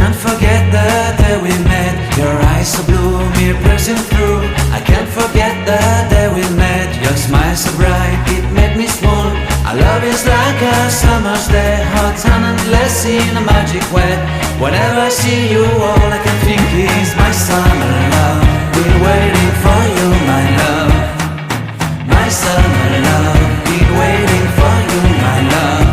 can't forget the day we met. Your eyes so blue, me piercing through. I can't forget the day we met. Your smile so bright, it made me swoon. Our love is like a summer's day, hot and endless in a magic way. Whenever I see you, all I can think is my summer love. Been waiting for you, my love. My summer love. Been waiting for you, my love.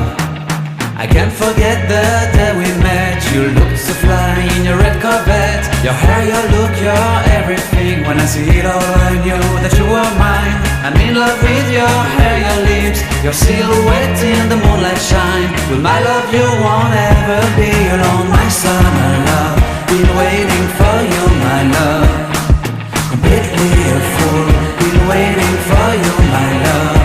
I can't forget the day we met. You looked so fly in your red Corvette. Your hair, your look, your everything. When I see it all, I knew that you were mine. I'm in love with your hair, your lips, your silhouette in the moonlight shine. With my love you won't ever be alone. My summer love, been waiting for you, my love. Completely a fool, been waiting for you, my love.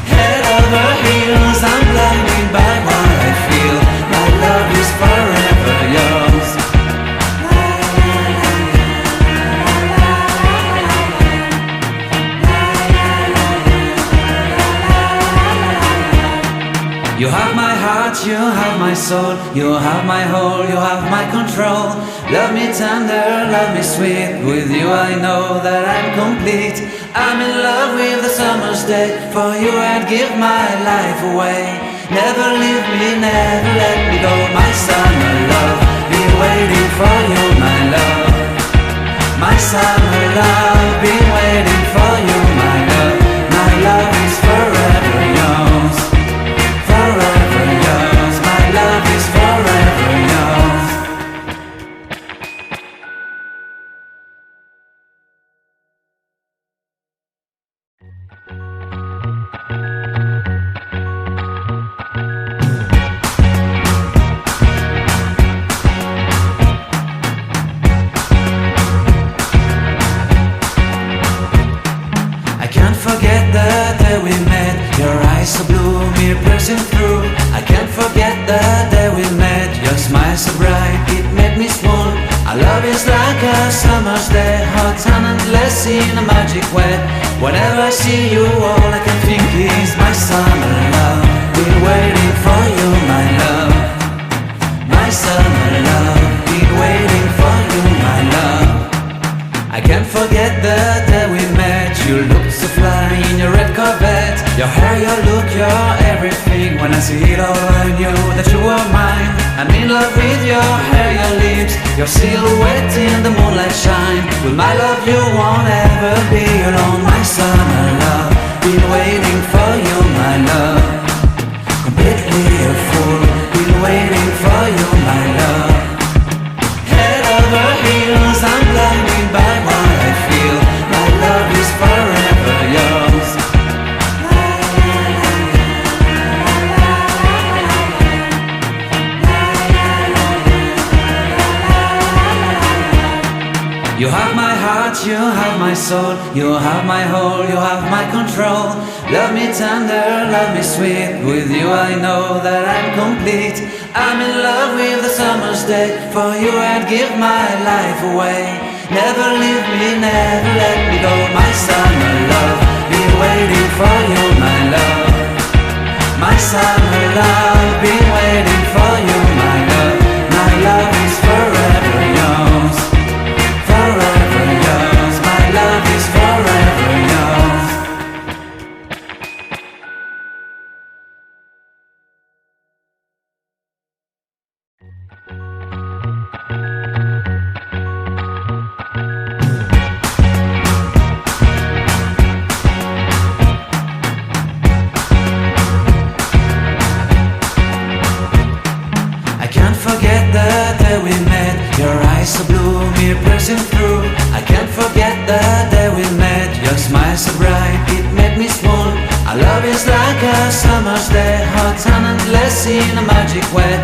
Head over heels, I'm blinded by what I feel. My love is forever yours. You have my heart, you have my soul, you have my whole, you have my control. Love me tender, love me sweet. With you I know that I'm complete. I'm in love with the summer's day. For you I'd give my life away. Never leave me, never let me go. My summer love, been waiting for you, my love. My summer love, been waiting for you, my love. My love is forever yours. Forever yours, my love is forever yours. I can't forget the day we met. Your eyes so blue, me piercing through. I can't forget the day we met. Your smile so bright, it made me swoon. Our love is like a summer's day, hot and endless in a magic way. Whenever I see you, all I can think is my summer love. Been waiting for you, my love. My summer love, been waiting for you, my love. I can't forget the day we met. You looked so fly in your red Corvette. Your hair, your look, your everything. When I see it all, I knew that you were mine. I'm in love with your hair, your lips, your silhouette in the moonlight shine. With my love you won't ever be alone. My summer love, been waiting for you, my love. Completely a fool, been waiting for you, my love. Head over heels, I'm blinded by what I feel. My love is forever yours. You have my heart, you have my soul, you have my whole, you have my control. Love me tender, love me sweet. With you I know that I'm complete. I'm in love with the summer's day. For you I'd give my life away. Never leave me, never let me go. My summer love, been waiting for you, my love. My summer love, been waiting for you, my love. My love is forever yours. Forever yours, my love is forever yours. I can't forget the day we met. Your eyes so blue, me piercing through. I can't forget the day we met. Your smile so bright, it made me swoon. Our love is like a summer's day, hot and endless in a magic way.